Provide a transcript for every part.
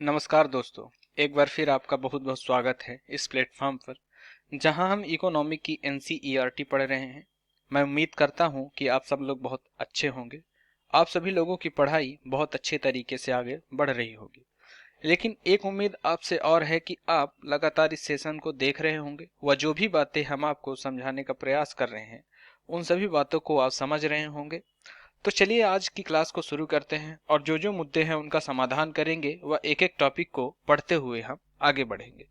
नमस्कार दोस्तों। एक बार फिर आपका बहुत बहुत स्वागत है इस प्लेटफॉर्म पर जहां हम इकोनॉमी की एनसीईआरटी पढ़ रहे हैं। मैं उम्मीद करता हूं कि आप सब लोग बहुत अच्छे होंगे। आप सभी लोगों की पढ़ाई बहुत अच्छे तरीके से आगे बढ़ रही होगी। लेकिन एक उम्मीद आपसे और है कि आप लगातार इस सेशन को देख रहे होंगे व जो भी बातें हम आपको समझाने का प्रयास कर रहे हैं उन सभी बातों को आप समझ रहे होंगे। तो चलिए आज की क्लास को शुरू करते हैं और जो जो मुद्दे हैं उनका समाधान करेंगे व एक एक टॉपिक को पढ़ते हुए हम आगे बढ़ेंगे।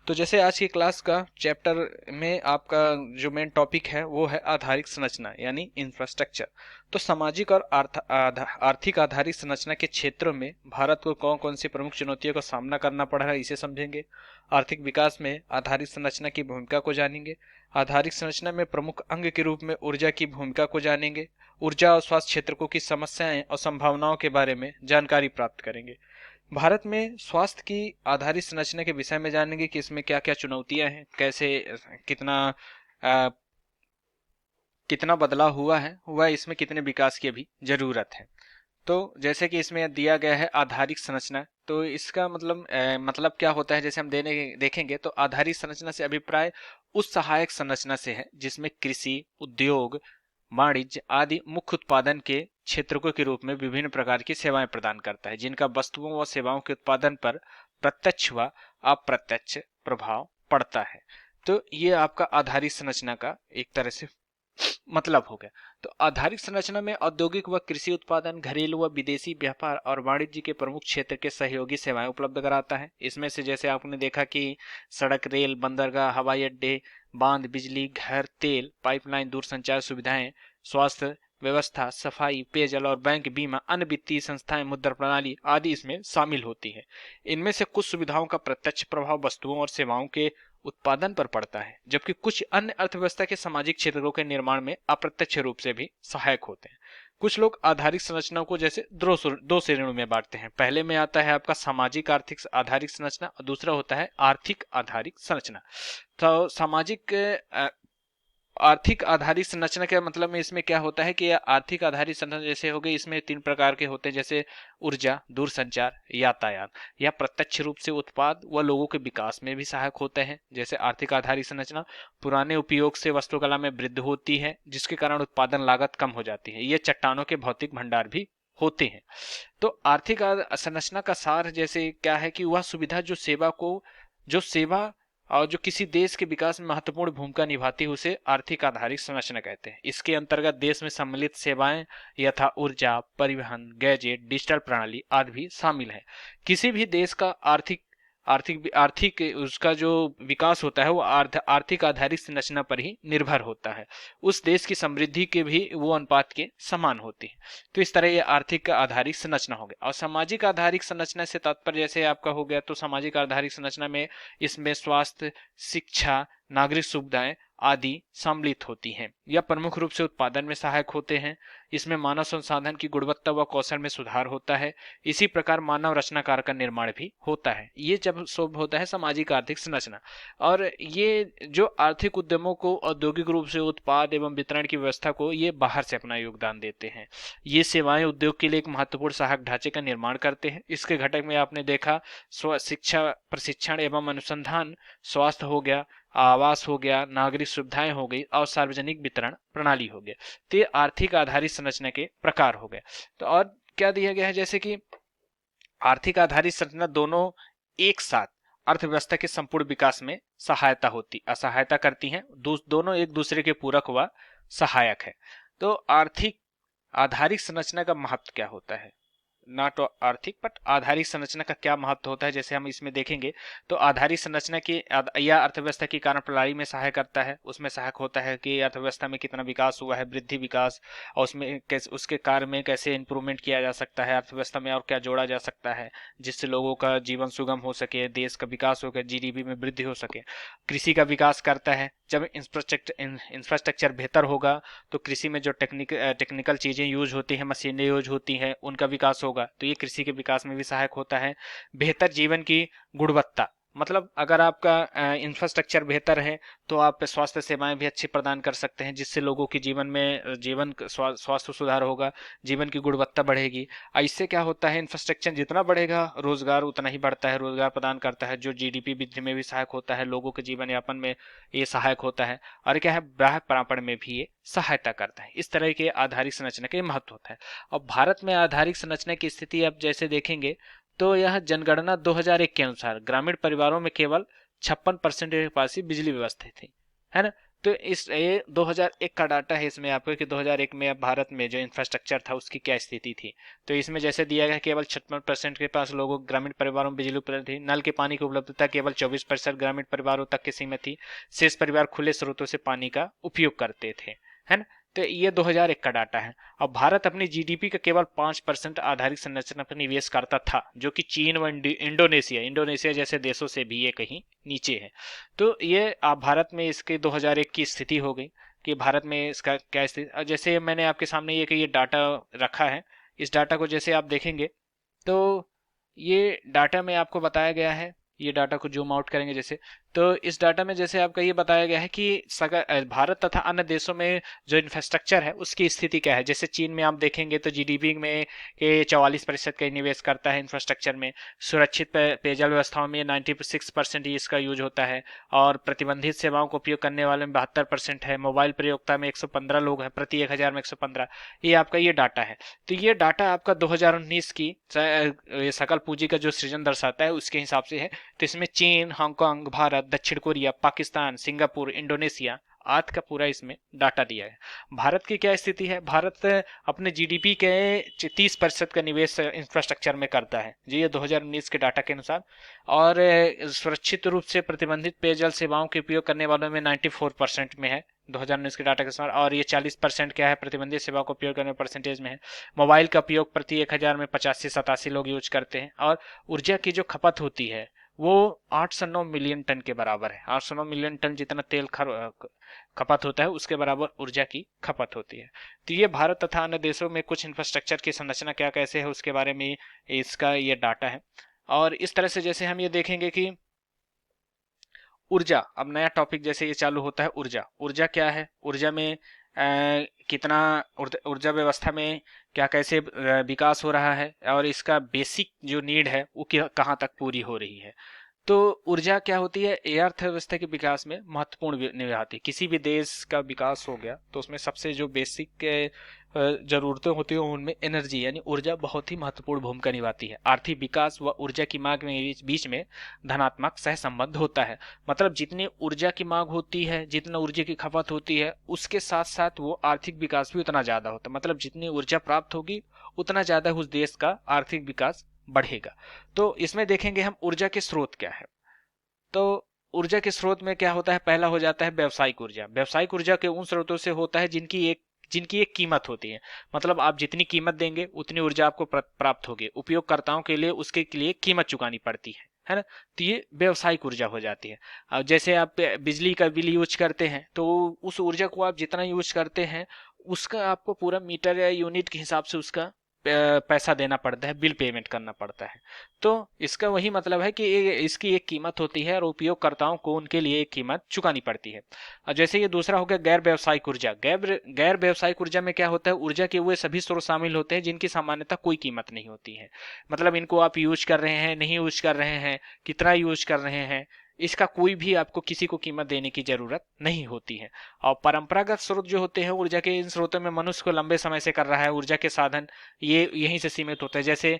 तो जैसे आज की क्लास का चैप्टर में आपका जो मेन टॉपिक है वो है आधारिक संरचना यानी इंफ्रास्ट्रक्चर। तो सामाजिक और आर्थिक आधारिक संरचना के क्षेत्रों में भारत को कौन कौन सी प्रमुख चुनौतियों का सामना करना पड़ रहा है इसे समझेंगे। आर्थिक विकास में आधारिक संरचना की भूमिका को जानेंगे। आधारिक संरचना में प्रमुख अंग के रूप में ऊर्जा की भूमिका को जानेंगे। ऊर्जा और स्वास्थ्य क्षेत्रों की समस्याएं और संभावनाओं के बारे में जानकारी प्राप्त करेंगे। भारत में स्वास्थ्य की आधारित संरचना के विषय में जानेंगे कि इसमें क्या क्या चुनौतियां हैं, कैसे कितना अ, कितना बदलाव हुआ है, वह इसमें कितने विकास की अभी जरूरत है। तो जैसे कि इसमें दिया गया है आधारिक संरचना, तो इसका मतलब क्या होता है। जैसे हम देखेंगे तो आधारिक संरचना से अभिप्राय उस सहायक संरचना से है जिसमें कृषि, उद्योग, वाणिज्य आदि मुख्य उत्पादन के क्षेत्रों के रूप में विभिन्न प्रकार की सेवाएं प्रदान करता है, जिनका वस्तुओं व सेवाओं के उत्पादन पर प्रत्यक्ष व अप्रत्यक्ष प्रभाव पड़ता है। तो ये आपका आधारिक संरचना का एक तरह से मतलब हो गया। तो आधारिक संरचना में औद्योगिक व कृषि उत्पादन, घरेलू व विदेशी व्यापार और वाणिज्य के प्रमुख क्षेत्र के सहयोगी सेवाएं उपलब्ध कराता है। इसमें से जैसे आपने देखा कि सड़क, रेल, बंदरगाह, हवाई अड्डे, बांध, बिजली घर, तेल पाइपलाइन, दूरसंचार सुविधाएं, स्वास्थ्य व्यवस्था, सफाई, पेयजल और बैंक, बीमा, अन्य वित्तीय संस्थाएं, मुद्रा प्रणाली आदि इसमें शामिल होती है। इनमें से कुछ सुविधाओं का प्रत्यक्ष प्रभाव वस्तुओं और सेवाओं के उत्पादन पर पड़ता है, जबकि कुछ अन्य अर्थव्यवस्था के सामाजिक क्षेत्रों के निर्माण में अप्रत्यक्ष रूप से भी सहायक होते हैं। कुछ लोग आधारिक संरचनाओं को जैसे दो श्रेणियों में बांटते हैं। पहले में आता है आपका सामाजिक आर्थिक आधारिक संरचना और दूसरा होता है आर्थिक आधारिक संरचना। तो सामाजिक आर्थिक आधारित संरचना के मतलब में इसमें क्या होता है कि आर्थिक आधारित संरचना जैसे हो गई, इसमें तीन प्रकार के होते हैं, जैसे ऊर्जा, दूरसंचार, यातायात। या प्रत्यक्ष रूप से उत्पाद व लोगों के विकास में भी सहायक होते हैं। जैसे आर्थिक आधारित संरचना पुराने उपयोग से वस्तुकला में वृद्धि होती है, जिसके कारण उत्पादन लागत कम हो जाती है। ये चट्टानों के भौतिक भंडार भी होते हैं। तो आर्थिक संरचना का सार जैसे क्या है कि वह सुविधा जो सेवा और जो किसी देश के विकास में महत्वपूर्ण भूमिका निभाती है उसे आर्थिक आधारित संरचना कहते हैं। इसके अंतर्गत देश में सम्मिलित सेवाएं यथा ऊर्जा, परिवहन, गैजेट, डिजिटल प्रणाली आदि भी शामिल है। किसी भी देश का आर्थिक आर्थिक आर्थिक उसका जो विकास होता है वो आर्थिक आधारित संरचना पर ही निर्भर होता है। उस देश की समृद्धि के भी वो अनुपात के समान होती है। तो इस तरह ये आर्थिक आधारित संरचना हो गया। और सामाजिक आधारित संरचना से तात्पर्य जैसे आपका हो गया, तो सामाजिक आधारित संरचना में इसमें स्वास्थ्य, शिक्षा, नागरिक सुविधाएं आदि सम्मिलित होती हैं। यह प्रमुख रूप से उत्पादन में सहायक होते हैं। इसमें मानव संसाधन की गुणवत्ता व कौशल में सुधार होता है। इसी प्रकार मानव रचनाकार का निर्माण भी होता है। ये जब सब होता है सामाजिक आर्थिक संरचना। और ये जो आर्थिक उद्यमों को औद्योगिक रूप से उत्पाद एवं वितरण की व्यवस्था को ये बाहर से अपना योगदान देते हैं। ये सेवाएं उद्योग के लिए एक महत्वपूर्ण सहायक ढांचे का निर्माण करते हैं। इसके घटक में आपने देखा शिक्षा, प्रशिक्षण एवं अनुसंधान, स्वास्थ्य हो गया, आवास हो गया, नागरिक सुविधाएं हो गई और सार्वजनिक वितरण प्रणाली हो गया। तो ये आर्थिक आधारित संरचना के प्रकार हो गए। तो और क्या दिया गया है, जैसे कि आर्थिक आधारित संरचना दोनों एक साथ अर्थव्यवस्था के संपूर्ण विकास में सहायता करती हैं। दोनों एक दूसरे के पूरक व सहायक है। तो आर्थिक आधारिक संरचना का महत्व क्या होता है, नॉट आर्थिक बट आधारिक संरचना का क्या महत्व होता है, जैसे हम इसमें देखेंगे तो आधारिक संरचना की या अर्थव्यवस्था की कारण प्रणाली में सहायक करता है। उसमें सहायक होता है कि अर्थव्यवस्था में कितना विकास हुआ है, वृद्धि विकास, और उसमें कैसे उसके कार्य में कैसे इंप्रूवमेंट किया जा सकता है, अर्थव्यवस्था में और क्या जोड़ा जा सकता है जिससे लोगों का जीवन सुगम हो सके, देश का विकास हो, जीडीपी में वृद्धि हो सके। कृषि का विकास करता है। जब इंफ्रास्ट्रक्चर बेहतर होगा तो कृषि में जो टेक्निकल चीजें यूज होती हैं, मशीनें यूज होती हैं, उनका विकास होगा, तो ये कृषि के विकास में भी सहायक होता है। बेहतर जीवन की गुणवत्ता, मतलब अगर आपका इंफ्रास्ट्रक्चर बेहतर है तो आप स्वास्थ्य सेवाएं भी अच्छी प्रदान कर सकते हैं, जिससे लोगों के जीवन में स्वास्थ्य सुधार होगा, जीवन की गुणवत्ता बढ़ेगी। इससे क्या होता है, इंफ्रास्ट्रक्चर जितना बढ़ेगा रोजगार उतना ही बढ़ता है, रोजगार प्रदान करता है, जो जीडीपी वृद्धि में भी सहायक होता है, लोगों के जीवन यापन में ये सहायक होता है, और क्या है, ग्राहक प्रापण में भी ये सहायता करता है। इस तरह के आधारिक संरचना का महत्व होता है। और भारत में आधारिक संरचना की स्थिति आप जैसे देखेंगे तो यह जनगणना 2001 के अनुसार ग्रामीण परिवारों में केवल 56% के पास ही बिजली व्यवस्था थी, है ना। तो इस ये 2001 का डाटा है इसमें आपको कि 2001 में भारत में जो इंफ्रास्ट्रक्चर था उसकी क्या स्थिति थी। तो इसमें जैसे दिया गया केवल 56% के पास लोगों ग्रामीण परिवारों में बिजली उपलब्ध थी, नल के पानी की उपलब्धता केवल 24% ग्रामीण परिवारों तक की सीमित थी, शेष परिवार खुले स्रोतों से पानी का उपयोग करते थे, है ना। तो ये 2001 का डाटा है। अब भारत अपनी जीडीपी का केवल 5% आधारिक संरचना पर निवेश करता था, जो कि चीन व इंडोनेशिया जैसे देशों से भी ये कहीं नीचे है। तो ये आप भारत में इसके 2001 की स्थिति हो गई कि भारत में इसका क्या स्थिति। जैसे मैंने आपके सामने ये कि ये डाटा रखा है, इस डाटा को जैसे आप देखेंगे तो ये डाटा में आपको बताया गया है, ये डाटा को जूम आउट करेंगे जैसे, तो इस डाटा में जैसे आपका ये बताया गया है कि भारत तथा अन्य देशों में जो इंफ्रास्ट्रक्चर है उसकी स्थिति क्या है। जैसे चीन में आप देखेंगे तो जीडीपी में 44% का निवेश करता है इंफ्रास्ट्रक्चर में, सुरक्षित पेयजल व्यवस्थाओं में 96% ही इसका यूज होता है, और प्रतिबंधित सेवाओं का उपयोग करने वाले में 72% है, मोबाइल प्रयोगता में 115 लोग हैं प्रति 1000 में 115। ये आपका ये डाटा है। तो ये डाटा आपका 2019 की सकल पूंजी का जो सृजन दर्शाता है उसके हिसाब से है। तो इसमें चीन, हांगकांग, भारत, दक्षिण कोरिया, पाकिस्तान, सिंगापुर, इंडोनेशिया आदि का पूरा इसमें डाटा दिया है। भारत की क्या स्थिति है, भारत अपने जीडीपी के 30% का निवेश इंफ्रास्ट्रक्चर में करता है जी, ये 2019 के डाटा के अनुसार। और सुरक्षित रूप से प्रतिबंधित पेयजल सेवाओं के उपयोग करने वालों में 94% में है 2019 के डाटा के अनुसार, और ये 40% क्या है प्रतिबंधित सेवा का उपयोग करने परसेंटेज में है। मोबाइल का उपयोग प्रति 1000 में 85 से 87 लोग यूज करते हैं, और ऊर्जा की जो खपत होती है वो 809 मिलियन टन के बराबर है। 809 मिलियन टन जितना तेल खपत होता है उसके बराबर ऊर्जा की खपत होती है। तो ये भारत तथा अन्य देशों में कुछ इंफ्रास्ट्रक्चर की संरचना क्या कैसे है उसके बारे में इसका ये डाटा है। और इस तरह से जैसे हम ये देखेंगे कि ऊर्जा, अब नया टॉपिक जैसे ये चालू होता है, ऊर्जा क्या है, ऊर्जा में कितना ऊर्जा व्यवस्था में क्या कैसे विकास हो रहा है, और इसका बेसिक जो नीड है वो कहाँ तक पूरी हो रही है। तो ऊर्जा क्या होती है, ये अर्थव्यवस्था के विकास में महत्वपूर्ण निभाती है। किसी भी देश का विकास हो गया तो उसमें सबसे जो बेसिक जरूरतें होती है उनमें एनर्जी यानी ऊर्जा बहुत ही महत्वपूर्ण भूमिका निभाती है। आर्थिक विकास व ऊर्जा की मांग में बीच में धनात्मक सह संबंध होता है। मतलब जितनी ऊर्जा की मांग होती है, जितना ऊर्जा की खपत होती है, उसके साथ साथ वो आर्थिक विकास भी उतना ज्यादा होता है। मतलब जितनी ऊर्जा प्राप्त होगी उतना ज्यादा उस देश का आर्थिक विकास बढ़ेगा। तो इसमें देखेंगे हम ऊर्जा के स्रोत क्या है। तो ऊर्जा के स्रोत में क्या होता है, पहला हो जाता है व्यावसायिक ऊर्जा। व्यावसायिक ऊर्जा के उन स्रोतों से होता है जिनकी एक कीमत होती है। मतलब आप जितनी कीमत देंगे उतनी ऊर्जा आपको प्राप्त होगी, उपयोगकर्ताओं के लिए उसके लिए कीमत चुकानी पड़ती है ना। तो ये व्यावसायिक ऊर्जा हो जाती है। अब जैसे आप बिजली का बिल यूज करते हैं तो उस ऊर्जा को आप जितना यूज करते हैं उसका आपको पूरा मीटर या यूनिट के हिसाब से उसका पैसा देना पड़ता है, बिल पेमेंट करना पड़ता है। तो इसका वही मतलब है कि इसकी एक कीमत होती है और उपयोगकर्ताओं को उनके लिए एक कीमत चुकानी पड़ती है। और जैसे ये दूसरा हो गया गैर व्यावसायिक ऊर्जा। गैर व्यावसायिक ऊर्जा में क्या होता है, ऊर्जा के वे सभी स्रोत शामिल होते हैं जिनकी सामान्यतः कोई कीमत नहीं होती है। मतलब इनको आप यूज कर रहे हैं, नहीं यूज कर रहे हैं, कितना यूज कर रहे हैं, इसका कोई भी आपको किसी को कीमत देने की जरूरत नहीं होती है। और परंपरागत स्रोत जो होते हैं ऊर्जा के, इन स्रोतों में मनुष्य को लंबे समय से कर रहा है ऊर्जा के साधन ये यहीं से सीमित होते हैं। जैसे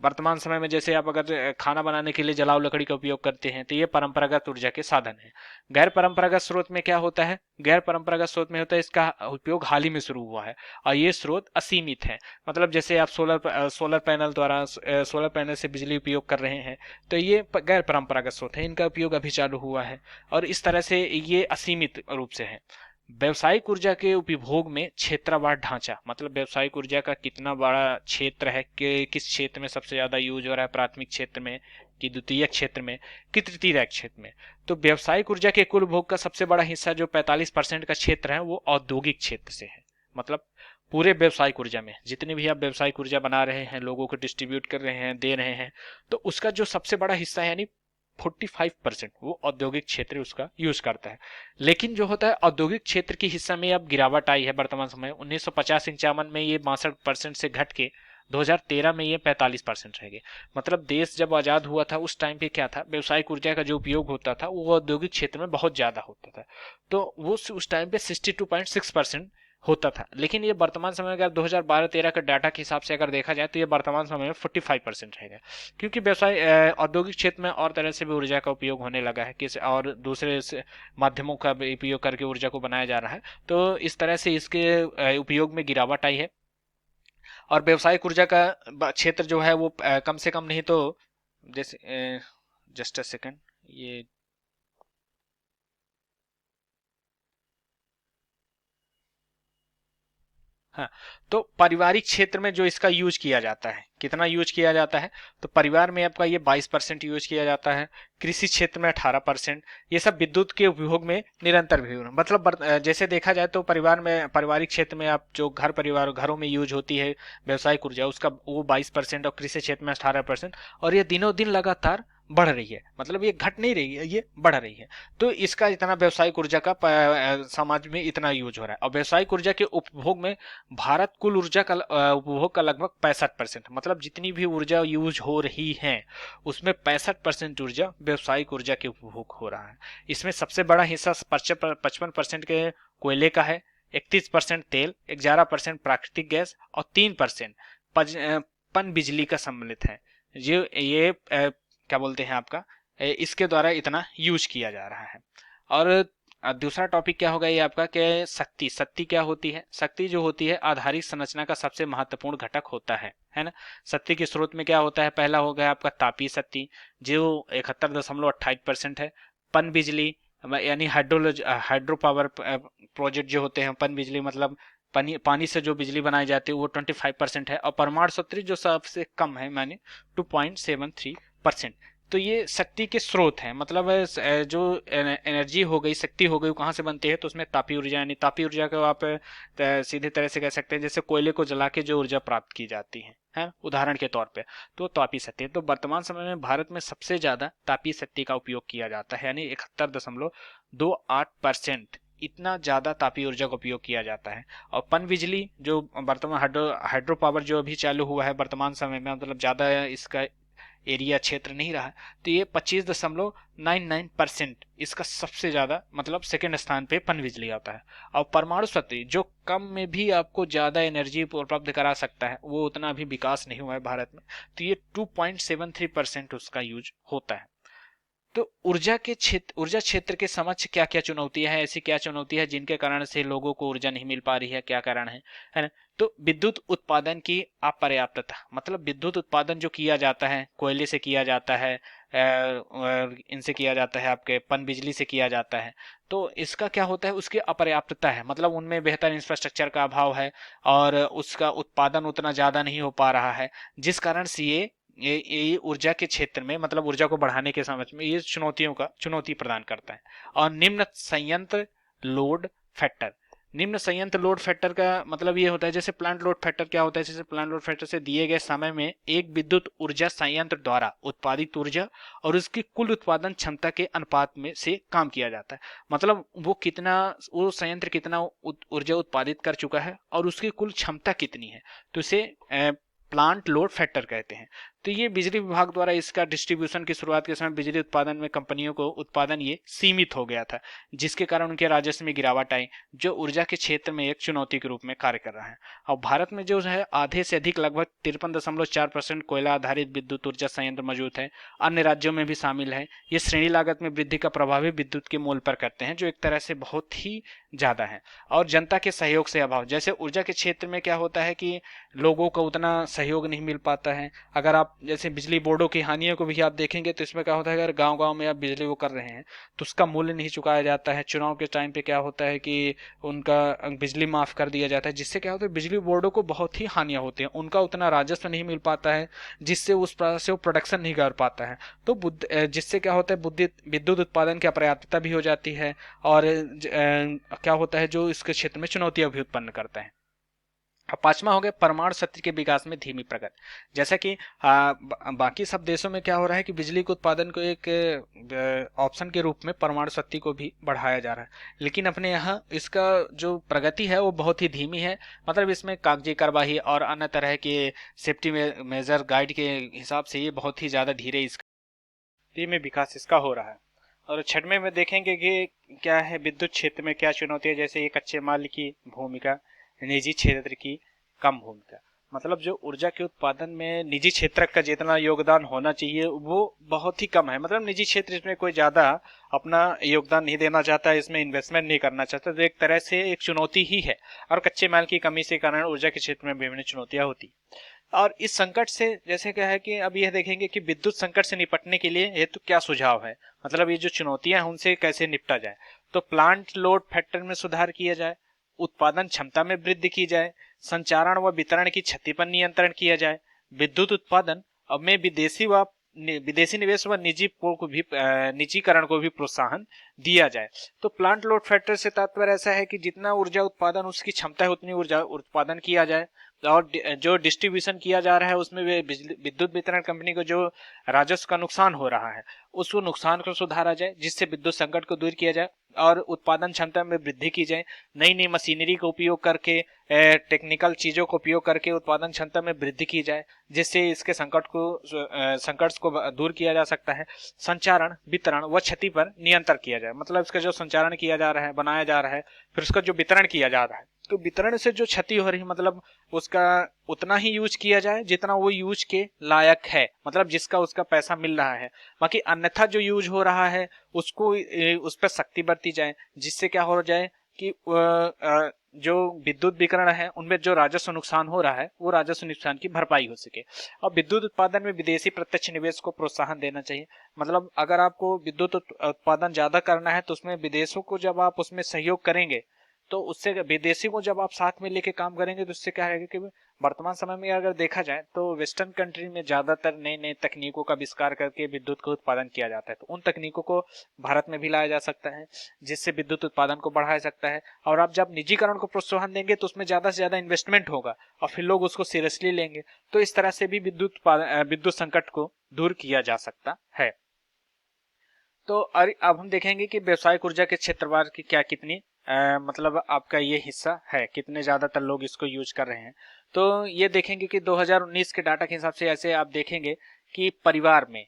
वर्तमान समय में जैसे आप अगर खाना बनाने के लिए जलाव लकड़ी का उपयोग करते हैं तो ये परंपरागत ऊर्जा के साधन है। गैर परंपरागत स्रोत में क्या होता है, गैर परंपरागत स्रोत में होता है इसका उपयोग हाल ही में शुरू हुआ है और ये स्रोत असीमित है। मतलब जैसे आप सोलर पैनल द्वारा सोलर पैनल से बिजली उपयोग कर रहे हैं तो ये गैर परंपरागत स्रोत है, इनका उपयोग अभी चालू हुआ है और इस तरह से ये असीमित रूप से है। व्यवसायिक ऊर्जा के उपभोग में क्षेत्रवार ढांचा, मतलब व्यवसायिक ऊर्जा का कितना बड़ा क्षेत्र है, कि किस क्षेत्र में सबसे ज्यादा यूज हो रहा है, प्राथमिक क्षेत्र में कि द्वितीय क्षेत्र में कि तृतीय क्षेत्र में। तो व्यवसायिक ऊर्जा के कुल उपभोग का सबसे बड़ा हिस्सा जो 45% का क्षेत्र है वो औद्योगिक क्षेत्र से है। मतलब पूरे व्यवसायिक ऊर्जा में जितनी भी आप व्यवसायिक ऊर्जा बना रहे हैं, लोगों को डिस्ट्रीब्यूट कर रहे हैं, दे रहे हैं, तो उसका जो सबसे बड़ा हिस्सा है यानी 45% वो औद्योगिक क्षेत्र उसका यूज करता है। लेकिन जो होता है औद्योगिक क्षेत्र की हिस्सा में अब गिरावट आई है वर्तमान समय। 1950-51 में ये 62% से घट के 2013 में ये 45% रह गए। मतलब देश जब आजाद हुआ था उस टाइम पे क्या था, व्यवसायिक ऊर्जा का जो उपयोग होता था वो औद्योगिक क्षेत्र में बहुत ज्यादा होता था। तो वो उस टाइम पे 62.6% होता था। लेकिन ये वर्तमान समय में अगर 2012-13 के डाटा के हिसाब से अगर देखा जाए तो ये वर्तमान समय में 45% रहेगा। क्योंकि व्यवसाय औद्योगिक क्षेत्र में और तरह से भी ऊर्जा का उपयोग होने लगा है, किस और दूसरे माध्यमों का भी उपयोग करके ऊर्जा को बनाया जा रहा है। तो इस तरह से इसके उपयोग में गिरावट आई है। और व्यवसायिक ऊर्जा का क्षेत्र जो है वो कम से कम नहीं तो जैसे जस्ट अ सेकंड, ये हाँ, तो पारिवारिक क्षेत्र में जो इसका यूज किया जाता है, कितना यूज किया जाता है, तो परिवार में आपका ये 22% यूज किया जाता है। कृषि क्षेत्र में 18%। ये सब विद्युत के उपयोग में निरंतर भी मतलब जैसे देखा जाए तो परिवार में, पारिवारिक क्षेत्र में आप जो घर परिवार घरों में यूज होती है व्यवसायिक ऊर्जा, उसका वो 22% और कृषि क्षेत्र में 18%। और ये दिनों दिन लगातार बढ़ रही है, मतलब ये घट नहीं रही है, ये बढ़ रही है। तो इसका इतना व्यवसायिक ऊर्जा का समाज में इतना यूज हो रहा है। और व्यवसायिक ऊर्जा के उपभोग में भारत कुल ऊर्जा का उपभोग का लगभग 65%, मतलब जितनी भी ऊर्जा यूज हो रही है उसमें 65% ऊर्जा व्यवसायिक ऊर्जा के उपभोग हो रहा है। इसमें सबसे बड़ा हिस्सा 55% के कोयले का है, 31% तेल, 11% प्राकृतिक गैस और 3% पन बिजली का सम्मिलित है। ये क्या बोलते हैं आपका, इसके द्वारा इतना यूज किया जा रहा है। और दूसरा टॉपिक क्या होगा ये आपका कि शक्ति। शक्ति क्या होती है? शक्ति जो होती है आधारिक संरचना का सबसे महत्वपूर्ण घटक होता है ना। शक्ति के स्रोत में क्या होता है? पहला हो गया आपका तापीय शक्ति जो 71.28% है। पन बिजली यानी हाइड्रो पावर प्रोजेक्ट जो होते हैं, पन बिजली मतलब पानी से जो बिजली बनाई जाती है वो 25% है। और परमाणु शक्ति जो सबसे कम है माने 2.73%। तो ये शक्ति के स्रोत हैं, मतलब जो एनर्जी हो गई, शक्ति हो गई, वो कहाँ से बनती है? तो उसमें तापीय ऊर्जा, यानी तापीय ऊर्जा को आप सीधे तरह से कह सकते हैं जैसे कोयले को जला के जो ऊर्जा प्राप्त की जाती है उदाहरण के तौर पे, तो तापीय शक्ति है। तो वर्तमान समय में भारत में सबसे ज्यादा तापीय शक्ति का उपयोग किया जाता है, यानी 71.28%। इतना ज्यादा तापीय ऊर्जा का उपयोग किया जाता है। और पन बिजली जो वर्तमान हाइड्रो पावर जो अभी चालू हुआ है वर्तमान समय में, मतलब ज्यादा इसका एरिया क्षेत्र नहीं रहा, तो ये 25.99%, इसका सबसे ज्यादा मतलब सेकंड स्थान पे पन बिजली आता है। और परमाणु शक्ति जो कम में भी आपको ज्यादा एनर्जी उपलब्ध करा सकता है, वो उतना भी विकास नहीं हुआ है भारत में, तो ये 2.73% उसका यूज होता है। तो ऊर्जा क्षेत्र के समक्ष क्या क्या चुनौतियां हैं, ऐसी क्या चुनौती है जिनके कारण से लोगों को ऊर्जा नहीं मिल पा रही है, क्या कारण है ना। तो विद्युत उत्पादन की अपर्याप्तता, मतलब विद्युत उत्पादन जो किया जाता है कोयले से किया जाता है, इनसे किया जाता है, आपके पन बिजली से किया जाता है, तो इसका क्या होता है, उसकी अपर्याप्तता है, मतलब उनमें बेहतर इंफ्रास्ट्रक्चर का अभाव है और उसका उत्पादन उतना ज्यादा नहीं हो पा रहा है, जिस कारण से ये ऊर्जा के क्षेत्र में, मतलब ऊर्जा को बढ़ाने के समझ में ये चुनौती प्रदान करता है। और निम्न संयंत्र लोड फैक्टर, निम्न संयंत्र लोड फैक्टर का मतलब ये होता है, जैसे प्लांट लोड फैक्टर क्या होता है, जैसे प्लांट लोड फैक्टर से दिए गए समय में एक विद्युत ऊर्जा संयंत्र द्वारा उत्पादित ऊर्जा और उसकी कुल उत्पादन क्षमता के अनुपात में से काम किया जाता है। मतलब वो संयंत्र कितना ऊर्जा उत्पादित कर चुका है और उसकी कुल क्षमता कितनी है, तो इसे प्लांट लोड फैक्टर कहते हैं। तो ये बिजली विभाग द्वारा इसका डिस्ट्रीब्यूशन की शुरुआत के समय बिजली उत्पादन में कंपनियों को उत्पादन ये सीमित हो गया था, जिसके कारण उनके राजस्व में गिरावट आई, जो ऊर्जा के क्षेत्र में एक चुनौती के रूप में कार्य कर रहा है। और भारत में जो है आधे से अधिक लगभग 53.4% कोयला आधारित विद्युत ऊर्जा संयंत्र मौजूद है। अन्य राज्यों में भी शामिल है। ये श्रेणी लागत में वृद्धि का प्रभावी विद्युत के मूल्य पर करते हैं, जो एक तरह से बहुत ही ज्यादा है। और जनता के सहयोग से अभाव, जैसे ऊर्जा के क्षेत्र में क्या होता है कि लोगों को उतना सहयोग नहीं मिल पाता है। अगर आप जैसे बिजली बोर्डों की हानियों को भी आप देखेंगे तो इसमें क्या होता है, अगर गांव-गांव में आप बिजली वो कर रहे हैं तो उसका मूल्य नहीं चुकाया जाता है। चुनाव के टाइम पे क्या होता है कि उनका बिजली माफ कर दिया जाता है, जिससे क्या होता है बिजली बोर्डों को बहुत ही हानियां होती हैं, उनका उतना राजस्व नहीं मिल पाता है, जिससे उस प्रकार से वो प्रोडक्शन नहीं कर पाता है। तो जिससे क्या होता है विद्युत उत्पादन की अपर्याप्तता भी हो जाती है और क्या होता है जो इसके क्षेत्र में चुनौतियां भी उत्पन्न करता है। और पांचवा हो गया परमाणु शक्ति के विकास में धीमी प्रगति। जैसा कि बाकी सब देशों में क्या हो रहा है कि बिजली के उत्पादन को एक ऑप्शन के रूप में परमाणु शक्ति को भी बढ़ाया जा रहा है, लेकिन अपने यहाँ इसका जो प्रगति है वो बहुत ही धीमी है। मतलब इसमें कागजी कार्यवाही और अन्य तरह के सेफ्टी मेजर गाइड के हिसाब से ये बहुत ही ज़्यादा धीमे विकास इसका हो रहा है। और छठवें में देखेंगे कि क्या है विद्युत क्षेत्र में क्या चुनौती है, जैसे ये कच्चे माल की भूमिका, निजी क्षेत्र की कम भूमिका। मतलब जो ऊर्जा के उत्पादन में निजी क्षेत्र का जितना योगदान होना चाहिए वो बहुत ही कम है। मतलब निजी क्षेत्र इसमें कोई ज़्यादा अपना योगदान नहीं देना चाहता है, इसमें इन्वेस्टमेंट नहीं करना चाहता, तो एक तरह से एक चुनौती ही है। और कच्चे माल की कमी से कारण ऊर्जा के क्षेत्र में विभिन्न चुनौतियाँ होती। और इस संकट से जैसे क्या है कि अब यह देखेंगे कि विद्युत संकट से निपटने के लिए हेतु क्या सुझाव है, मतलब ये जो चुनौतियां हैं उनसे कैसे निपटा जाए। तो प्लांट लोड फैक्टर में सुधार किया जाए, उत्पादन क्षमता में वृद्धि की जाए, संचारण व वितरण की क्षति पर नियंत्रण किया जाए, विद्युत उत्पादन अब में विदेशी निवेश व निजीकरण को भी प्रोत्साहन दिया जाए। तो प्लांट लोड फैक्टर से तात्पर्य ऐसा है कि जितना ऊर्जा उत्पादन उसकी क्षमता है उतनी ऊर्जा उत्पादन किया जाए, और जो डिस्ट्रीब्यूशन किया जा रहा है उसमें विद्युत वितरण कंपनी को जो राजस्व का नुकसान हो रहा है उसको नुकसान को सुधारा जाए, जिससे विद्युत संकट को दूर किया जाए और उत्पादन क्षमता में वृद्धि की जाए। नई नई मशीनरी का उपयोग करके, टेक्निकल चीजों का उपयोग करके उत्पादन क्षमता में वृद्धि की जाए, जिससे इसके संकट को दूर किया जा सकता है। संचारण, वितरण व क्षति पर नियंत्रण किया जाए। मतलब इसका जो संचारण किया जा रहा है, बनाया जा रहा है, फिर उसका जो वितरण किया जा रहा है, तो वितरण से जो क्षति हो रही है मतलब उसका उतना ही यूज किया जाए जितना वो यूज के लायक है, मतलब जिसका उसका पैसा मिल रहा है। बाकी अन्यथा जो यूज हो रहा है उसको उस पर सख्ती बरती जाए, जिससे क्या हो जाए कि जो विद्युत विकिरण है उनमें जो राजस्व नुकसान हो रहा है वो राजस्व नुकसान की भरपाई हो सके। और विद्युत उत्पादन में विदेशी प्रत्यक्ष निवेश को प्रोत्साहन देना चाहिए। मतलब अगर आपको विद्युत उत्पादन ज्यादा करना है तो उसमें विदेशों को जब आप उसमें सहयोग करेंगे तो उससे विदेशी को जब आप साथ में लेके काम करेंगे तो उससे क्या है कि वर्तमान समय में अगर देखा जाए तो वेस्टर्न कंट्री में ज्यादातर नए नए तकनीकों का आविष्कार करके विद्युत का उत्पादन किया जाता है। तो उन तकनीकों को भारत में भी लाया जा सकता है, जिससे विद्युत उत्पादन को बढ़ाया सकता है। और आप जब निजीकरण को प्रोत्साहन देंगे तो उसमें ज्यादा से ज्यादा इन्वेस्टमेंट होगा और फिर लोग उसको सीरियसली लेंगे। तो इस तरह से भी विद्युत संकट को दूर किया जा सकता है। तो अब हम देखेंगे कि व्यवसायिक ऊर्जा के क्षेत्रवार की क्या कितनी मतलब आपका ये हिस्सा है, कितने ज्यादातर लोग इसको यूज कर रहे हैं। तो ये देखेंगे कि 2019 के डाटा के हिसाब से ऐसे आप देखेंगे कि परिवार में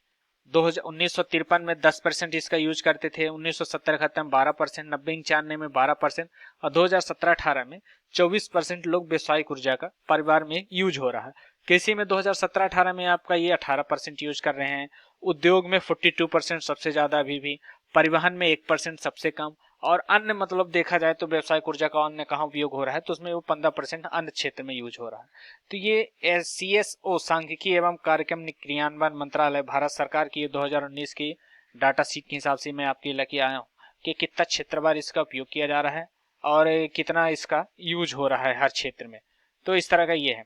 1953 में 10% इसका यूज करते थे, 1970 खत्म 12%, 90-91 में 12% और 2017-18 में 24% लोग व्यवसायिक ऊर्जा का परिवार में यूज हो रहा है। कृषि में 2017-18 में आपका ये 18% यूज कर रहे हैं, उद्योग में 42% सबसे ज्यादा अभी भी, परिवहन में 1% सबसे कम, और अन्य मतलब देखा जाए तो व्यवसायिक ऊर्जा का अन्य कहाँ उपयोग हो रहा है तो उसमें वो 15% अन्य क्षेत्र में यूज हो रहा है। तो ये CSO सांख्यिकी एवं कार्यक्रम क्रियान्वयन मंत्रालय भारत सरकार की 2019 की डाटा शीट के हिसाब से मैं आपके लेके आया हूँ कि कितना क्षेत्रवार इसका उपयोग किया जा रहा है और कितना इसका यूज हो रहा है हर क्षेत्र में। तो इस तरह का ये है।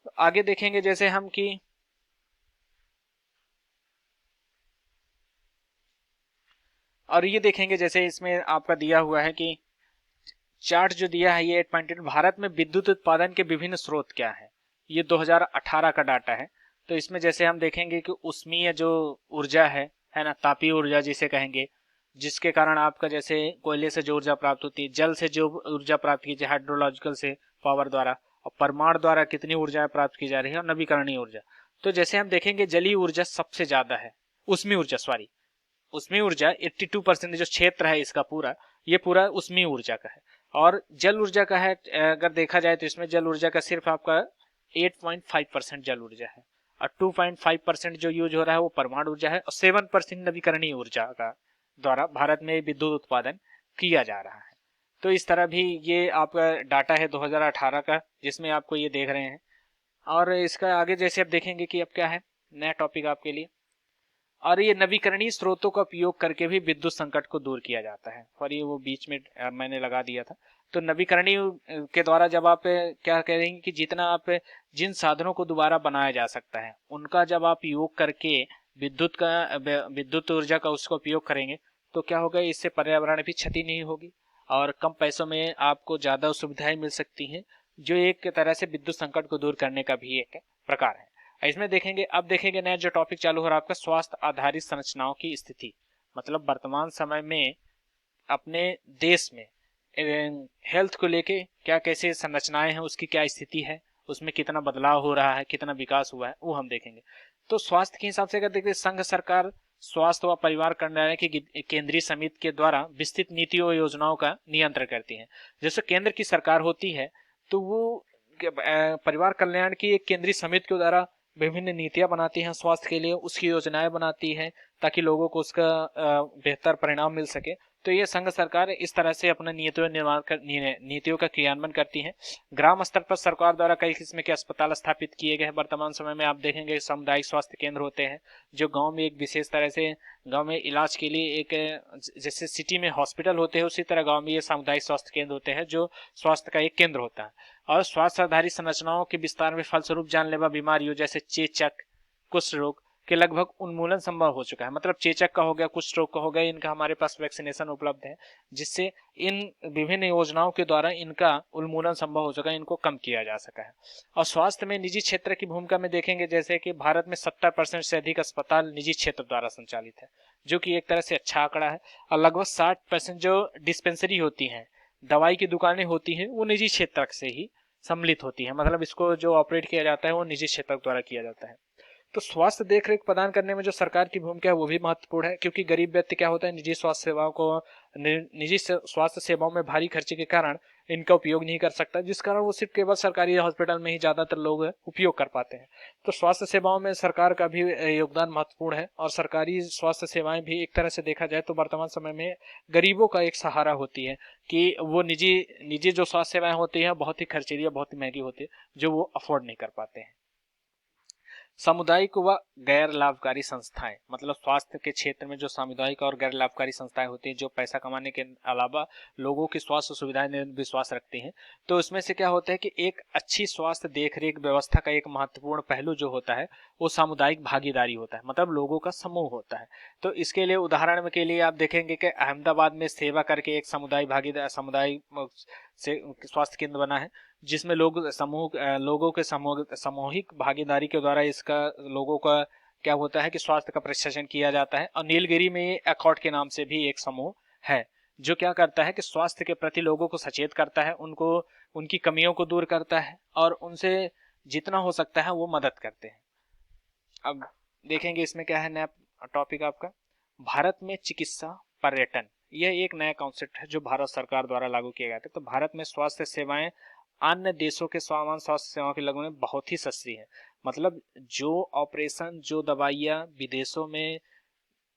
तो आगे देखेंगे जैसे हम कि और ये देखेंगे जैसे इसमें आपका दिया हुआ है कि चार्ट जो दिया है ये 8.8 भारत में विद्युत उत्पादन के विभिन्न स्रोत क्या है, ये 2018 का डाटा है। तो इसमें जैसे हम देखेंगे कि उष्मीय जो ऊर्जा है ना, तापीय ऊर्जा जिसे कहेंगे, जिसके कारण आपका जैसे कोयले से जो ऊर्जा प्राप्त होती है, जल से जो ऊर्जा प्राप्त की जाए हाइड्रोलॉजिकल से पावर द्वारा, और परमाणु द्वारा कितनी ऊर्जा प्राप्त की जा रही है, और नवीकरणीय ऊर्जा। तो जैसे हम देखेंगे जलीय ऊर्जा सबसे ज्यादा है, उष्मीय ऊर्जा सॉरी उष्मीय ऊर्जा 82% जो क्षेत्र है इसका पूरा, ये पूरा उष्मीय ऊर्जा का है। और जल ऊर्जा का है अगर देखा जाए तो इसमें जल ऊर्जा का सिर्फ आपका 8.5% जल ऊर्जा है, और 2.5% जो यूज हो रहा है वो परमाणु ऊर्जा है, और 7% नवीकरणीय ऊर्जा का द्वारा भारत में विद्युत उत्पादन किया जा रहा है। तो इस तरह भी ये आपका डाटा है 2018 का, जिसमें आपको ये देख रहे हैं। और इसका आगे जैसे आप देखेंगे कि अब क्या है नया टॉपिक आपके लिए, और ये नवीकरणीय स्रोतों का उपयोग करके भी विद्युत संकट को दूर किया जाता है। और ये वो बीच में मैंने लगा दिया था। तो नवीकरणीय के द्वारा जब आप क्या करेंगे कि जितना आप जिन साधनों को दोबारा बनाया जा सकता है उनका जब आप उपयोग करके विद्युत ऊर्जा का उसका उपयोग करेंगे तो क्या होगा, इससे पर्यावरण भी क्षति नहीं होगी और कम पैसों में आपको ज्यादा सुविधाएं मिल सकती हैं, जो एक तरह से विद्युत संकट को दूर करने का भी एक प्रकार है। इसमें देखेंगे, अब देखेंगे नया जो टॉपिक चालू हो रहा है आपका, स्वास्थ्य आधारित संरचनाओं की स्थिति। मतलब वर्तमान समय में अपने देश में हेल्थ को लेके क्या कैसे संरचनाएं हैं, उसकी क्या स्थिति है, उसमें कितना बदलाव हो रहा है, कितना विकास हुआ है, वो हम देखेंगे। तो स्वास्थ्य के हिसाब से अगर देखते, संघ सरकार स्वास्थ्य व परिवार कल्याण की केंद्रीय समिति के द्वारा विस्तृत नीतियों और योजनाओं का नियंत्रण करती है। जैसे केंद्र की सरकार होती है तो वो परिवार कल्याण की एक केंद्रीय समिति के द्वारा विभिन्न नीतियां बनाती हैं स्वास्थ्य के लिए, उसकी योजनाएं बनाती है ताकि लोगों को उसका बेहतर परिणाम मिल सके। तो ये संघ सरकार इस तरह से अपना नीतियों का क्रियान्वयन करती है। ग्राम स्तर पर सरकार द्वारा कई किस्म के अस्पताल स्थापित किए गए हैं। वर्तमान समय में आप देखेंगे सामुदायिक स्वास्थ्य केंद्र होते हैं जो गांव में एक विशेष तरह से गांव में इलाज के लिए एक, जैसे सिटी में हॉस्पिटल होते हैं उसी तरह गांव में ये सामुदायिक स्वास्थ्य केंद्र होते हैं जो स्वास्थ्य का एक केंद्र होता है। और स्वास्थ्य आधारित संरचनाओं के विस्तार में फलस्वरूप जानलेवा बीमारियों जैसे चेचक, कुष्ठ रोग के लगभग उन्मूलन संभव हो चुका है। मतलब चेचक का हो गया, कुष्ठ रोग का हो गया, इनका हमारे पास वैक्सीनेशन उपलब्ध है जिससे इन विभिन्न योजनाओं के द्वारा इनका उन्मूलन संभव हो चुका है, इनको कम किया जा सका है। और स्वास्थ्य में निजी क्षेत्र की भूमिका में देखेंगे, जैसे कि भारत में 70% से अधिक अस्पताल निजी क्षेत्र द्वारा संचालित है, जो कि एक तरह से अच्छा आंकड़ा है। और लगभग 60% जो डिस्पेंसरी होती है, दवाई की दुकानें होती हैं, वो निजी क्षेत्र से ही सम्मिलित होती है। मतलब इसको जो ऑपरेट किया जाता है वो निजी क्षेत्र द्वारा किया जाता है। तो स्वास्थ्य देखरेख प्रदान करने में जो सरकार की भूमिका है वो भी महत्वपूर्ण है, क्योंकि गरीब व्यक्ति क्या होता है, निजी स्वास्थ्य सेवाओं को निजी स्वास्थ्य सेवाओं में भारी खर्चे के कारण इनका उपयोग नहीं कर सकता, जिस कारण वो सिर्फ केवल सरकारी हॉस्पिटल में ही ज्यादातर लोग उपयोग कर पाते हैं। तो स्वास्थ्य सेवाओं में सरकार का भी योगदान महत्वपूर्ण है। और सरकारी स्वास्थ्य सेवाएं भी एक तरह से देखा जाए तो वर्तमान समय में गरीबों का एक सहारा होती है, कि वो निजी निजी जो स्वास्थ्य सेवाएं होती हैं बहुत ही खर्चीली, बहुत ही महंगी होती है, जो वो अफोर्ड नहीं कर पाते हैं। सामुदायिक व गैर लाभकारी संस्थाएं, मतलब स्वास्थ्य के क्षेत्र में जो सामुदायिक और गैर लाभकारी संस्थाएं होती हैं जो पैसा कमाने के अलावा लोगों की स्वास्थ्य सुविधाएं में विश्वास रखती हैं, तो उसमें से क्या होता है कि एक अच्छी स्वास्थ्य देखरेख व्यवस्था का एक महत्वपूर्ण पहलू जो होता है वो सामुदायिक भागीदारी होता है, मतलब लोगों का समूह होता है। तो इसके लिए उदाहरण के लिए आप देखेंगे कि अहमदाबाद में सेवा करके एक समुदाय से स्वास्थ्य केंद्र बना है, जिसमें लोगों के सामूहिक भागीदारी के द्वारा इसका लोगों का क्या होता है कि स्वास्थ्य का प्रशिक्षण किया जाता है। और नीलगिरी में अकॉर्ड के नाम से भी एक समूह है जो क्या करता है कि स्वास्थ्य के प्रति लोगों को सचेत करता है, उनको उनकी कमियों को दूर करता है और उनसे जितना हो सकता है वो मदद करते हैं। अब देखेंगे इसमें क्या है नया टॉपिक आपका, भारत में चिकित्सा पर्यटन। यह एक नया कॉन्सेप्ट है जो भारत सरकार द्वारा लागू किया गया था। तो भारत में स्वास्थ्य सेवाएं अन्य देशों के सामान्य स्वास्थ्य सेवाओं की लगभग में बहुत ही सस्ती है। मतलब जो ऑपरेशन, जो दवाइयाँ विदेशों में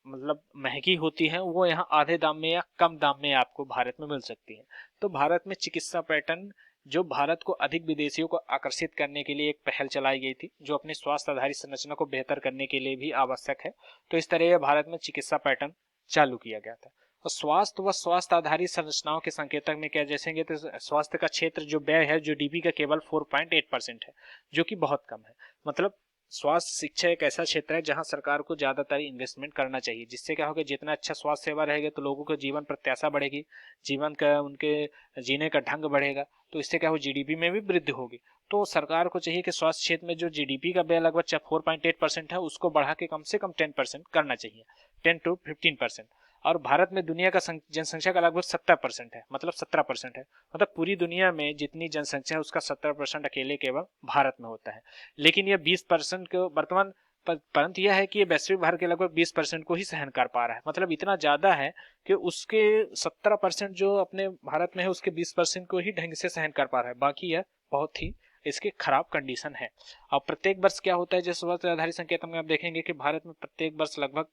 मतलब महंगी होती हैं, वो यहाँ आधे दाम में या कम दाम में आपको भारत में मिल सकती है। तो भारत में चिकित्सा पर्यटन जो भारत को अधिक विदेशियों को आकर्षित करने के लिए एक पहल चलाई गई थी, जो अपनी स्वास्थ्य आधारित संरचना को बेहतर करने के लिए भी आवश्यक है। तो इस तरह भारत में चिकित्सा पर्यटन चालू किया गया था। और स्वास्थ्य व स्वास्थ्य आधारित संरचनाओं के संकेतक में क्या जैसेंगे, तो स्वास्थ्य का क्षेत्र जो व्यय है जीडीपी का केवल 4.8% है, जो कि बहुत कम है। मतलब स्वास्थ्य शिक्षा एक ऐसा क्षेत्र है जहां सरकार को ज्यादातर इन्वेस्टमेंट करना चाहिए, जिससे क्या होगा, जितना अच्छा स्वास्थ्य सेवा रहेगा तो लोगों को जीवन प्रत्याशा बढ़ेगी, जीवन का उनके जीने का ढंग बढ़ेगा, तो इससे क्या हो, जीडीपी में भी वृद्धि होगी। तो सरकार को चाहिए कि स्वास्थ्य क्षेत्र में जो जीडीपी का व्यय लगभग 4.8% है उसको बढ़ा के कम से कम 10% करना चाहिए, 10 to 15%। और भारत में दुनिया का जनसंख्या का लगभग 70% है, मतलब 17% है। मतलब पूरी दुनिया में जितनी जनसंख्या है उसका 70% अकेले केवल भारत में होता है। लेकिन यह 20% को वर्तमान परंतु यह है कि ये वैश्विक भारत के लगभग 20% को ही सहन कर पा रहा है। मतलब इतना ज्यादा है कि उसके 17% जो अपने भारत में है उसके 20% को ही ढंग से सहन कर पा रहा है, बाकी यह बहुत ही इसके खराब कंडीशन है। अब प्रत्येक वर्ष क्या होता है, जैसे स्वास्थ्य आधारित संकेतन में आप देखेंगे कि भारत में प्रत्येक वर्ष लगभग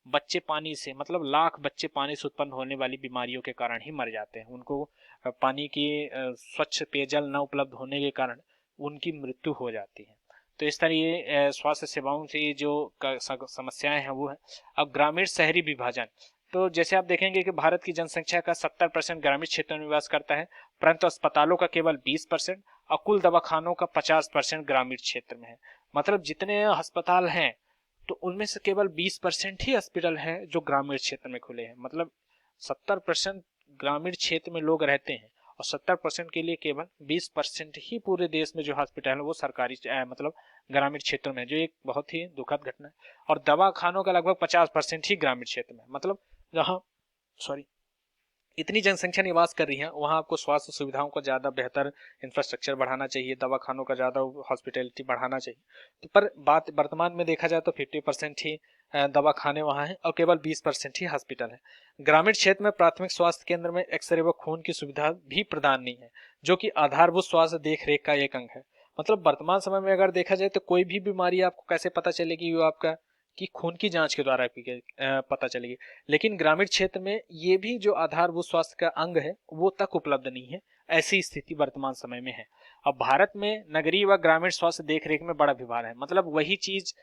बच्चे पानी से, मतलब लाख बच्चे पानी से उत्पन्न होने वाली बीमारियों के कारण ही मर जाते हैं। उनको पानी की स्वच्छ पेयजल न उपलब्ध होने के कारण उनकी मृत्यु हो जाती है। तो इस तरह ये स्वास्थ्य सेवाओं से जो समस्याएं हैं वो है। अब ग्रामीण शहरी विभाजन, तो जैसे आप देखेंगे कि भारत की जनसंख्या का 70% ग्रामीण क्षेत्र में निवास करता है, परंतु अस्पतालों का केवल 20% और कुल दवाखानों का 50% ग्रामीण क्षेत्र में है। मतलब जितने अस्पताल हैं तो उनमें से केवल 20% ही हॉस्पिटल है जो ग्रामीण क्षेत्र में खुले हैं। मतलब 70% ग्रामीण क्षेत्र में लोग रहते हैं और 70% के लिए केवल 20% ही पूरे देश में जो हॉस्पिटल है वो सरकारी मतलब ग्रामीण क्षेत्रों में, जो एक बहुत ही दुखद घटना है। और दवा खानों का लगभग 50% ही ग्रामीण क्षेत्र में, मतलब जहाँ सॉरी इतनी जनसंख्या निवास कर रही है वहां आपको स्वास्थ्य सुविधाओं को ज्यादा बेहतर इंफ्रास्ट्रक्चर बढ़ाना चाहिए, दवा खानों का ज्यादा हॉस्पिटैलिटी बढ़ाना चाहिए। तो पर बात वर्तमान में देखा जाए तो 50% ही दवा खाने वहां है और केवल 20% ही हॉस्पिटल है। ग्रामीण क्षेत्र में प्राथमिक स्वास्थ्य केंद्र में एक्सरे व खून की सुविधा भी प्रदान नहीं है, जो कि आधारभूत स्वास्थ्य देख रेख का एक अंग है। मतलब वर्तमान समय में अगर देखा जाए तो कोई भी बीमारी आपको कैसे पता चलेगी, वो आपका कि खून की जांच के द्वारा पता चलेगी। लेकिन ग्रामीण क्षेत्र में ये भी जो आधारभूत स्वास्थ्य का अंग है वो तक उपलब्ध नहीं है। ऐसी स्थिति वर्तमान समय में है। अब भारत में नगरीय व ग्रामीण स्वास्थ्य देखरेख में बड़ा विभाजन है। मतलब वही चीज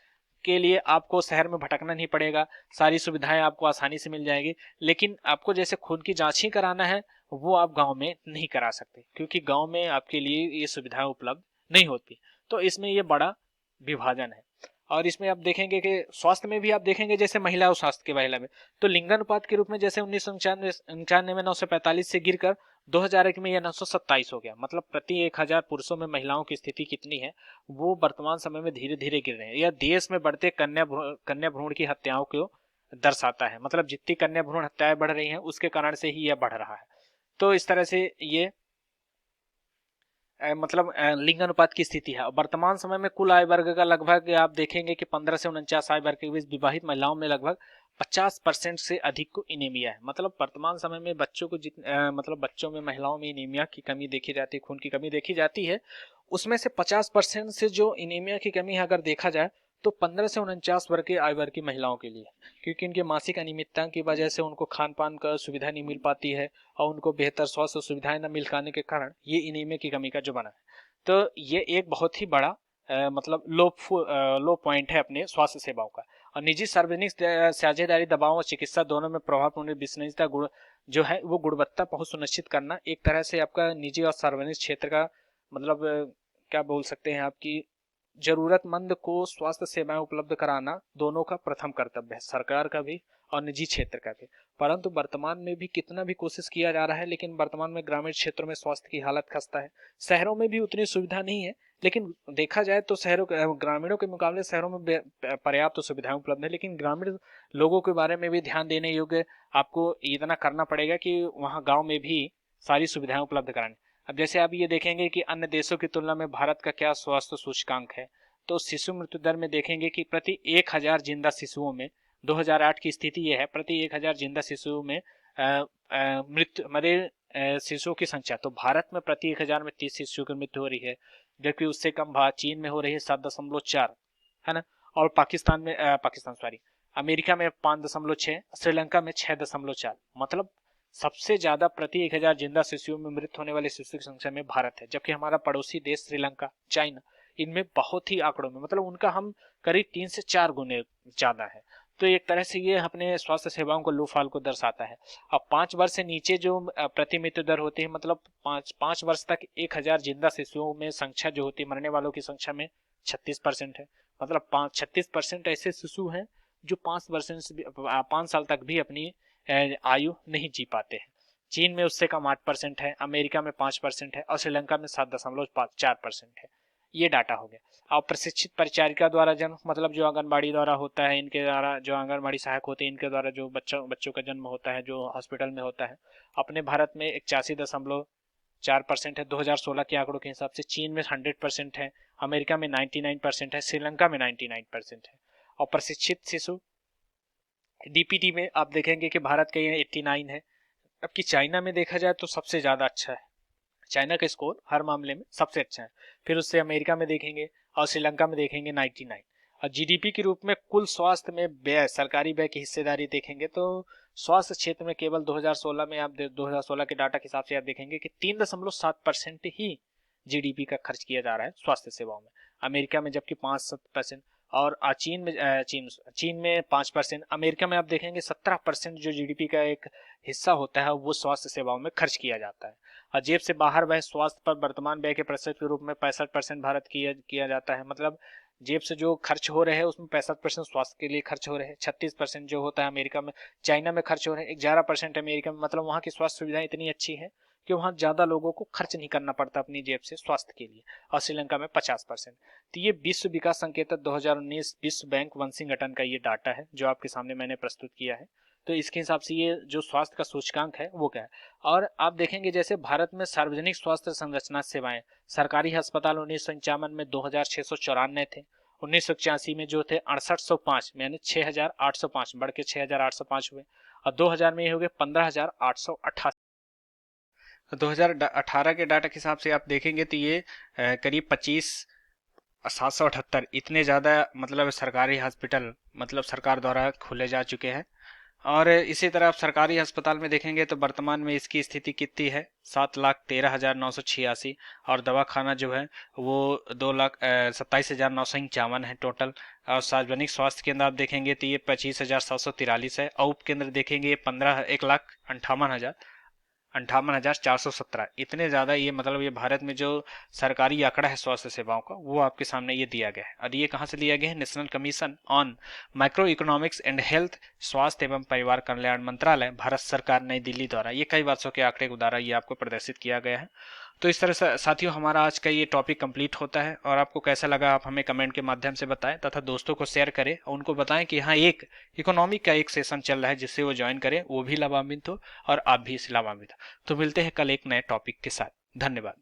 के लिए आपको शहर में भटकना नहीं पड़ेगा, सारी सुविधाएं आपको आसानी से मिल जाएगी, लेकिन आपको जैसे खून की जांच ही कराना है वो आप गांव में नहीं करा सकते, क्योंकि गांव में आपके लिए ये सुविधाएं उपलब्ध नहीं होती। तो इसमें ये बड़ा विभाजन है। और इसमें आप देखेंगे कि स्वास्थ्य में भी आप देखेंगे, जैसे महिला स्वास्थ्य के महिला में तो लिंगानुपात के रूप में जैसे 1995 में 945 से गिरकर 2001 में यह 927 हो गया। मतलब प्रति 1000 पुरुषों में महिलाओं की स्थिति कितनी है, वो वर्तमान समय में धीरे धीरे गिर रहे हैं। यह देश में बढ़ते कन्या भ्रूण की हत्याओं को दर्शाता है। मतलब जितनी कन्या भ्रूण हत्याएं बढ़ रही हैं उसके कारण से ही यह बढ़ रहा है। तो इस तरह से ये मतलब लिंगानुपात की स्थिति है। वर्तमान समय में कुल आयु वर्ग का लगभग आप देखेंगे कि 15 से 49 आयु वर्ग के बीच विवाहित महिलाओं में लगभग 50% से अधिक को इनेमिया है। मतलब वर्तमान समय में बच्चों को मतलब बच्चों में, महिलाओं में इनेमिया की कमी देखी जाती है, खून की कमी देखी जाती है। उसमें से 50% से जो इनेमिया की कमी है अगर देखा जाए तो 15 से 49 वर्ग के आयु वर्ग की महिलाओं के लिए, क्योंकि इनके मासिक अनियमितता की वजह से उनको खान पान का सुविधा नहीं मिल पाती है और उनको बेहतर स्वास्थ्य सुविधाएं न मिल पाने के कारण ये इनेमिया की कमी का जो बना है। तो ये एक बहुत ही बड़ा मतलब लो पॉइंट है अपने स्वास्थ्य सेवाओं का। और निजी सार्वजनिक साझेदारी दवाओं और चिकित्सा दोनों में प्रभावपूर्ण विश्वसनीयता गुण जो है वो गुणवत्ता बहुत सुनिश्चित करना एक तरह से आपका निजी और सार्वजनिक क्षेत्र का मतलब क्या बोल सकते हैं आपकी जरूरतमंद को स्वास्थ्य सेवाएं उपलब्ध कराना दोनों का प्रथम कर्तव्य है, सरकार का भी और निजी क्षेत्र का भी। परंतु वर्तमान में भी कितना भी कोशिश किया जा रहा है, लेकिन वर्तमान में ग्रामीण क्षेत्रों में स्वास्थ्य की हालत खस्ता है। शहरों में भी उतनी सुविधा नहीं है, लेकिन देखा जाए तो शहरों ग्रामीणों के मुकाबले शहरों में पर्याप्त तो सुविधाएं उपलब्ध है। लेकिन ग्रामीण लोगों के बारे में भी ध्यान देने योग्य आपको इतना करना पड़ेगा कि वहाँ गाँव में भी सारी सुविधाएं उपलब्ध करानी। अब जैसे आप ये देखेंगे कि अन्य देशों की तुलना में भारत का क्या स्वास्थ्य सूचकांक है, तो शिशु मृत्यु दर में देखेंगे कि प्रति 1000 जिंदा शिशुओं में 2008 की स्थिति यह है, प्रति 1000 जिंदा शिशुओं में मृत्यु मरे शिशुओं की संख्या, तो भारत में प्रति 1000 में 30 शिशुओं की मृत्यु हो रही है, जबकि उससे कम चीन में हो रही है 7.4, है ना। और पाकिस्तान में अमेरिका में 5.6, श्रीलंका में 6.4। मतलब सबसे ज्यादा प्रति 1000 जिंदा शिशुओं में मृत्यु होने वाले शिशु की संख्या में भारत है, जबकि हमारा पड़ोसी देश श्रीलंका, चाइना, इनमें बहुत ही आंकड़ों में मतलब उनका हम करीब 3 से 4 गुने ज्यादा है। तो एक तरह से ये अपने स्वास्थ्य सेवाओं को लो फाल को दर्शाता है। अब 5 वर्ष से नीचे जो प्रति मृत्यु दर होती है, मतलब 5 वर्ष तक 1000 जिंदा शिशुओं में संख्या जो होती है मरने वालों की संख्या में 36% है। मतलब 36% ऐसे शिशु हैं जो 5 साल तक भी अपनी आयु नहीं जी पाते हैं। चीन में उससे कम 8% है, अमेरिका में 5% है और श्रीलंका में 7.4% है। ये डाटा हो गया। और प्रशिक्षित परिचारिका द्वारा जन्म, मतलब जो आंगनबाड़ी द्वारा होता है, इनके द्वारा जो आंगनबाड़ी सहायक होते हैं इनके द्वारा जो बच्चों का जन्म होता है जो हॉस्पिटल में होता है, अपने भारत में 81.4% है 2016 के आंकड़ों के हिसाब से। चीन में 100% है, अमेरिका में 99% है, श्रीलंका में 99% है। और प्रशिक्षित शिशु डीपीटी में आप देखेंगे कि भारत का ये 89 है। अब कि चाइना में देखा जाए तो सबसे ज्यादा अच्छा है, चाइना का स्कोर हर मामले में सबसे अच्छा है। फिर उससे अमेरिका में देखेंगे और श्रीलंका में देखेंगे 99। और जीडीपी के रूप में कुल स्वास्थ्य में व्यय, सरकारी व्यय की हिस्सेदारी देखेंगे तो स्वास्थ्य क्षेत्र में केवल 2016 में आप 2016 के डाटा के हिसाब से आप देखेंगे कि 3.7% ही जीडीपी का खर्च किया जा रहा है स्वास्थ्य सेवाओं में। अमेरिका में जबकि 5% और चीन में 5%। अमेरिका में आप देखेंगे 17% जो जीडीपी का एक हिस्सा होता है वो स्वास्थ्य सेवाओं में खर्च किया जाता है। और जेब से बाहर व्यय स्वास्थ्य पर वर्तमान व्यय के प्रतिशत के रूप में 65% भारत किया जाता है। मतलब जेब से जो खर्च हो रहे हैं उसमें 65% स्वास्थ्य के लिए खर्च हो रहे हैं। 36% जो होता है अमेरिका में, चाइना में खर्च हो रहे हैं। 11% अमेरिका में। मतलब वहाँ की स्वास्थ्य सुविधाएं इतनी अच्छी है कि वहाँ ज़्यादा लोगों को खर्च नहीं करना पड़ता अपनी जेब से स्वास्थ्य के लिए, और श्रीलंका में 50%। तो ये विश्व विकास संकेतक 2019 विश्व बैंक वंशिंगटन का ये डाटा है जो आपके सामने मैंने प्रस्तुत किया है। तो इसके हिसाब से ये जो स्वास्थ्य का सूचकांक है वो क्या है। और आप देखेंगे जैसे भारत में सार्वजनिक स्वास्थ्य संरचना सेवाएं, सरकारी अस्पताल 1951 में 2694 थे, 1981 में जो थे 6805, यानी 6805 बढ़ के 6805 हुए, और 2000 में ये हो गए 15888। 2018 के डाटा के हिसाब से आप देखेंगे तो ये करीब 25,778 इतने ज़्यादा मतलब सरकारी हॉस्पिटल मतलब सरकार द्वारा खोले जा चुके हैं। और इसी तरह आप सरकारी अस्पताल में देखेंगे तो वर्तमान में इसकी स्थिति कितनी है, 7,13,986, और दवाखाना जो है वो 2,27,951 है टोटल। और सार्वजनिक स्वास्थ्य केंद्र आप देखेंगे तो ये 25,743 है। औप केंद्र देखेंगे 1,58,417, इतने ज़्यादा ये मतलब ये भारत में जो सरकारी आंकड़ा है स्वास्थ्य सेवाओं का वो आपके सामने ये दिया गया है। और ये कहाँ से दिया गया है, national commission on micro economics and health, स्वास्थ्य एवं परिवार कल्याण मंत्रालय, भारत सरकार, नई दिल्ली द्वारा ये कई वर्षों के आंकड़े के द्वारा ये आपको प्रदर्शित किया गया है। तो इस तरह से साथियों हमारा आज का ये टॉपिक कंप्लीट होता है। और आपको कैसा लगा आप हमें कमेंट के माध्यम से बताएं तथा दोस्तों को शेयर करें और उनको बताएं कि यहाँ एक इकोनॉमिक का एक सेशन चल रहा है जिससे वो ज्वाइन करें, वो भी लाभान्वित हो और आप भी इससे लाभान्वित हो। तो मिलते हैं कल एक नए टॉपिक के साथ। धन्यवाद।